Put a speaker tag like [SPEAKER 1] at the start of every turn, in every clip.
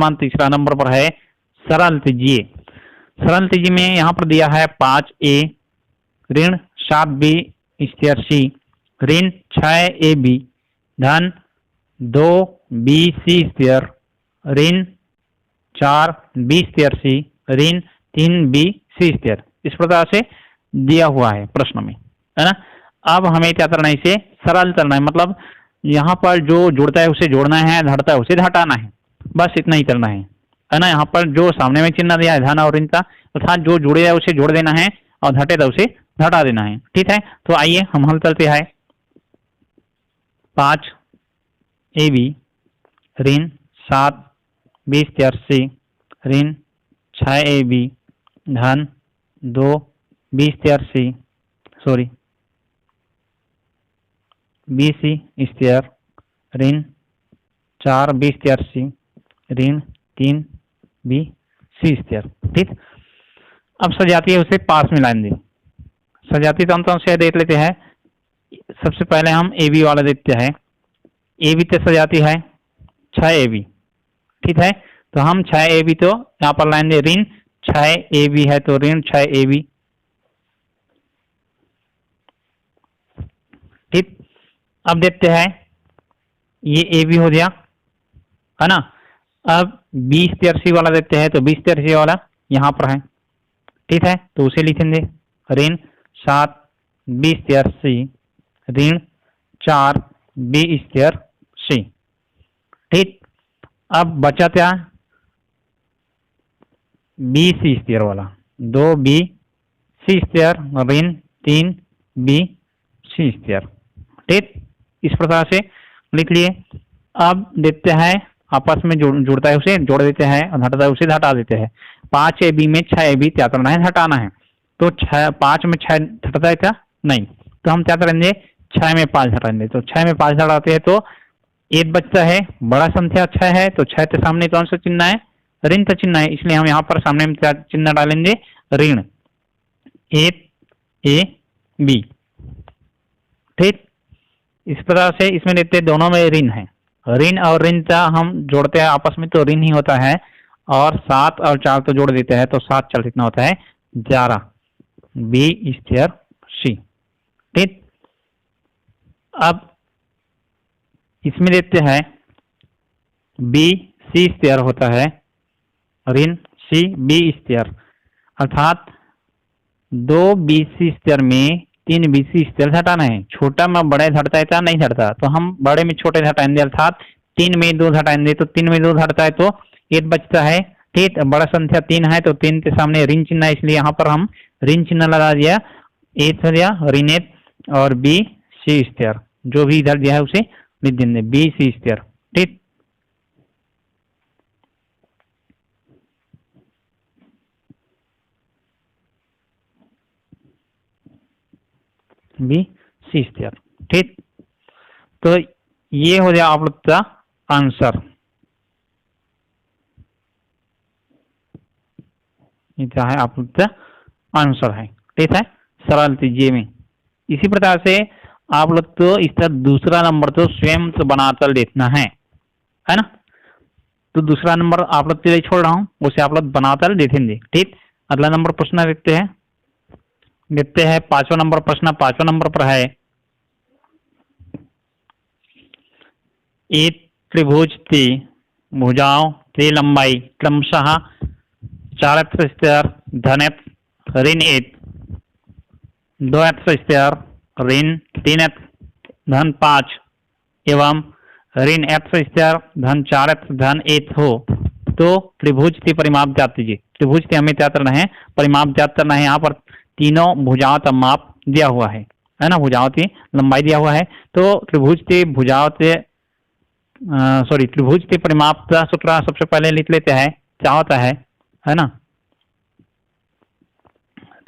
[SPEAKER 1] मान तीसरा नंबर पर है सरल तीजिए। सरल तीजी में यहाँ पर दिया है 5A ऋण 7B स्क्वायर C ऋण 6AB धन 2BC स्क्वायर ऋण 4B स्क्वायर C ऋण 3BC स्क्वायर। इस प्रकार से दिया हुआ है प्रश्न में, है ना। अब हमें क्या करना है, इसे सरल करना है, मतलब यहाँ पर जो जुड़ता है उसे जोड़ना है, घटता है उसे घटाना है, बस इतना ही करना है ना। यहाँ पर जो सामने में चिन्ह दिया है धन और ऋण का, अर्थात जो जुड़े है उसे जोड़ देना है और घटे तो उसे घटा देना है, ठीक है। तो आइए हम हल करते हैं। 5AB ऋण 7B स्क्वायर C ऋण 6AB धन 2B square C sorry BC square ऋण 4B स्क्वायर C ऋण 3BC स्क्वायर, ठीक। अब सजातीय उसे पास में लाएंगे। सजातीय तंत्रों से देख लेते हैं। सबसे पहले हम AB वाला देखते हैं। AB तो सजाती है 6AB, ठीक है। तो हम 6AB तो यहाँ पर लाएंगे ऋण 6AB है तो ऋण 6AB, ठीक। अब देखते हैं ये AB हो गया, है ना। अब B स्क्वायर C वाला देखते हैं। तो B स्क्वायर C वाला यहाँ पर है, ठीक है। तो उसे लिखेंगे ऋण 7B स्क्वायर C ऋण 4B स्क्वायर C, ठीक। अब बचा क्या, BC स्क्वायर वाला 2BC स्क्वायर ऋण 3BC स्क्वायर, ठीक। इस प्रकार से लिख लिए। अब देखते हैं आपस में जुड़ता है उसे जोड़ देते हैं और घटता है उसे घटा देते हैं। 5AB में 6AB क्या करना है, घटाना है। तो 5 में 6 घटता है क्या, नहीं। तो हम क्या करेंगे, 6 में 5 घटाएंगे। तो 6 में 5 घटाते हैं तो 1 बचता है, बड़ा संख्या 6 है तो 6 के सामने कौन सा चिन्ह है, ऋण का चिन्ह है, इसलिए हम यहाँ पर सामने में क्या चिन्ह डालेंगे, ऋण 8AB, ठीक। इस प्रकार से इसमें देखते हैं दोनों में ऋण है, ऋण और ऋण का हम जोड़ते हैं आपस में तो ऋण ही होता है, और 7 और 4 तो जोड़ देते हैं तो 7 4 कितना होता है 11B स्क्वायर C, ठीक। अब इसमें देखते हैं BC स्क्वायर होता है ऋण CB स्क्वायर, अर्थात 2BC स्क्वायर में 3BC स्क्वायर घटाना है। छोटा में बड़े घटता है क्या, नहीं घटता, तो हम बड़े में छोटे घटाएंगे, अर्थात 3 में 2 घटाएंगे तो 3 में 2 घटता है तो 8 बचता है, ठीक। बड़ा संख्या 3 है तो 3 के सामने ऋण चिन्ह है, इसलिए यहाँ पर हम ऋण चिन्ह लगा दिया, 8 हो गया ऋण 8 और BC स्क्वायर जो भी इधर दिया है उसे लिख देंगे BC स्क्वायर, ठीक। BC स्क्वायर, ठीक। तो ये हो जाए आप लोग का आंसर, ये क्या है आप लोग का आंसर है, ठीक है, सरल तीजिए में। इसी प्रकार से आप लोग तो इसका दूसरा नंबर तो स्वयं तो बनाकर देखना है ना। तो दूसरा नंबर आप लोग के लिए छोड़ रहा हूं, उसे आप लोग बनाकर देखेंगे, ठीक। अगला नंबर प्रश्न देखते हैं 5वां नंबर प्रश्न। 5वां नंबर पर है एक त्रिभुज की भुजाओं की लंबाई क्रमशः 4x स्क्वायर धन x ऋण 8 2x स्क्वायर ऋण 3x धन 5 एवं ऋण x स्क्वायर धन 4x धन 8 हो तो त्रिभुज की परिमाप ज्ञात कीजिए। त्रिभुज के हमें क्या करना है, परिमाप ज्ञात करना है। यहाँ पर तीनों भुजाओं का माप दिया हुआ है ना, भुजाओं की लंबाई दिया हुआ है। तो त्रिभुज की भुजाओं से त्रिभुज के परिमाप का सूत्र सबसे पहले लिख लेते हैं, क्या होता है ना।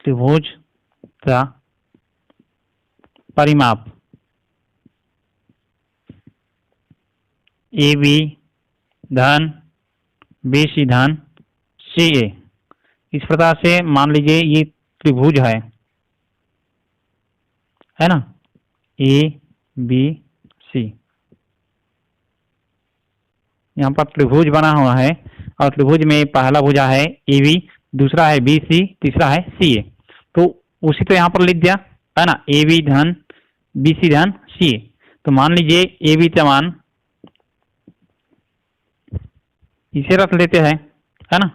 [SPEAKER 1] त्रिभुज का परिमाप AB धन BC धन CA। इस प्रकार से मान लीजिए ये त्रिभुज है ना, ABC। यहाँ पर त्रिभुज बना हुआ है और त्रिभुज में पहला भुजा है AB, दूसरा है BC, तीसरा है CA। तो उसी तो यहाँ पर लिख दिया है ना, AB धन BC धन CA। तो मान लीजिए AB का मान इसे रख लेते हैं, है ना,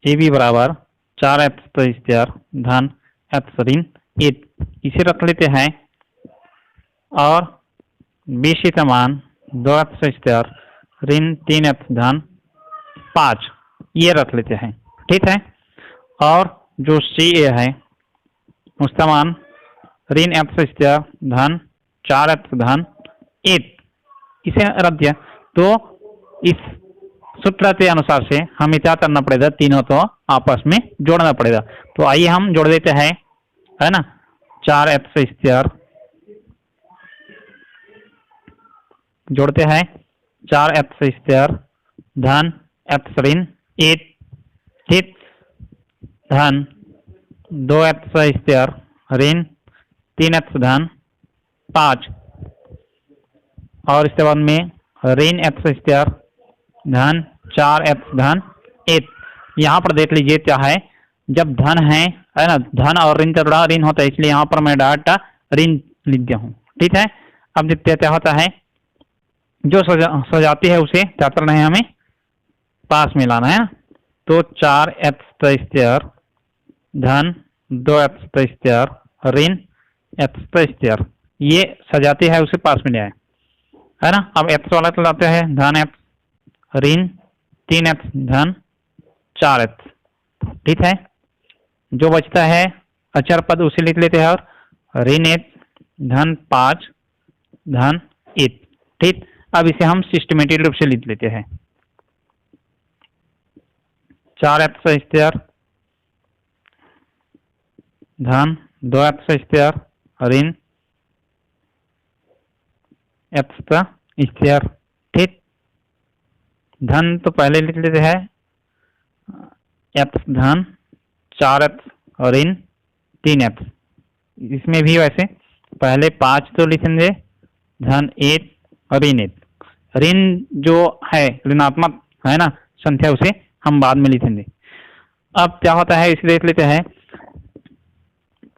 [SPEAKER 1] AB बराबर 4x² धन x ऋण 8, इसे रख लेते हैं। और BC का मान 2x² ऋण 3x धन 5, ये रख लेते हैं। ठीक है। और जो CA है उसका मान ऋण x² धन 4x धन 8, इसे रख दिया। तो इस सूत्र के अनुसार से हमें क्या करना पड़ेगा, तीनों तो आपस में जोड़ना पड़ेगा। तो आइए हम जोड़ देते हैं, है ना, 4x² जोड़ते हैं, 4x² धन x ऋण 8, ठीक, धन 2x² ऋण 3x धन 5, और इसके बाद में ऋण x² धन 4x धन 8। यहाँ पर देख लीजिए क्या है, जब धन है ना, धन और ऋण का जुड़ा ऋण होता है, इसलिए यहाँ पर मैं डाटा ऋण लिख दिया हूँ। ठीक है। अब देखते क्या होता है, जो सजाती है उसे क्या करना है, हमें पास में लाना है। तो 4x² धन 2x² ऋण x², ये सजाती है उसे पास में ले आए, है ना। अब x वाला तो लाते हैं धन x ऋण 3x धन 4x। ठीक है। जो बचता है अचर पद उसे लिख लेते हैं, और ऋण 1 धन 5 धन 1। ठीक। अब इसे हम सिस्टमेटिक रूप से लिख लेते हैं, 4x² धन 2x² ऋण x²। ठीक। धन तो पहले लिख लेते हैं x धन 4x ऋण 3x। इसमें भी वैसे पहले 5 तो लिखेंगे, धन 1 और ऋण 1। ऋण जो है ऋणात्मक है ना संख्या, उसे हम बाद में लिखेंगे। अब क्या होता है इसे देख लेते हैं,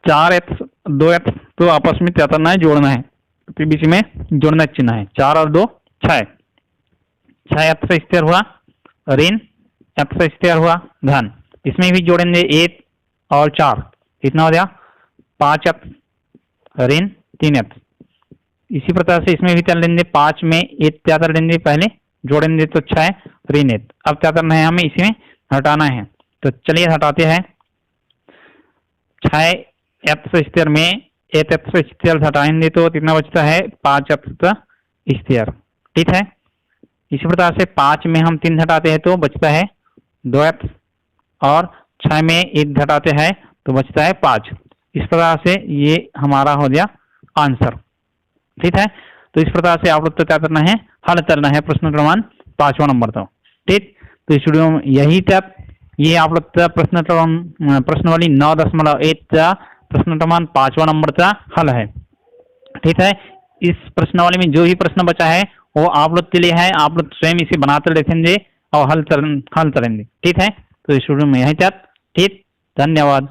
[SPEAKER 1] 4x 2x तो आपस में क्या करना है, जोड़ना है। तो बीच में जोड़ना चिन्ह है, 4 और 2 6, 6x² हुआ ऋण x² हुआ धन, इसमें भी जोड़ेंगे 1 और 4, कितना हो गया 5x ऋण 3x। इसी प्रकार से इसमें भी कर लेंगे, 5 में 1 क्या कर लेंगे, पहले जोड़ेंगे तो 6 ऋण 1। अब क्या करना है, हमें इसी में हटाना है। तो चलिए हटाते हैं, 6x² में 1x² हटाएंगे तो कितना बचता है, 5x²। ठीक है। इसी प्रकार से 5 में हम 3 घटाते हैं तो बचता है 2x, और 6 में 1 घटाते हैं तो बचता है 5। इस प्रकार से ये हमारा हो गया आंसर। ठीक है। तो इस प्रकार से आप लोग तो क्या करना है, हल करना है प्रश्न क्रमांक 5वां नंबर तो। ठीक। तो इस वीडियो में यही तक, ये आप लोग का प्रश्नावली 9.1 का प्रश्न क्रमांक 5वां नंबर का हल है। ठीक है। इस प्रश्नावली में जो भी प्रश्न बचा है वो आप लोग के लिए है, आप लोग स्वयं इसे बनाकर लिखेंगे और हल करेंगे। ठीक है। तो इस वीडियो में यही तक। ठीक, धन्यवाद।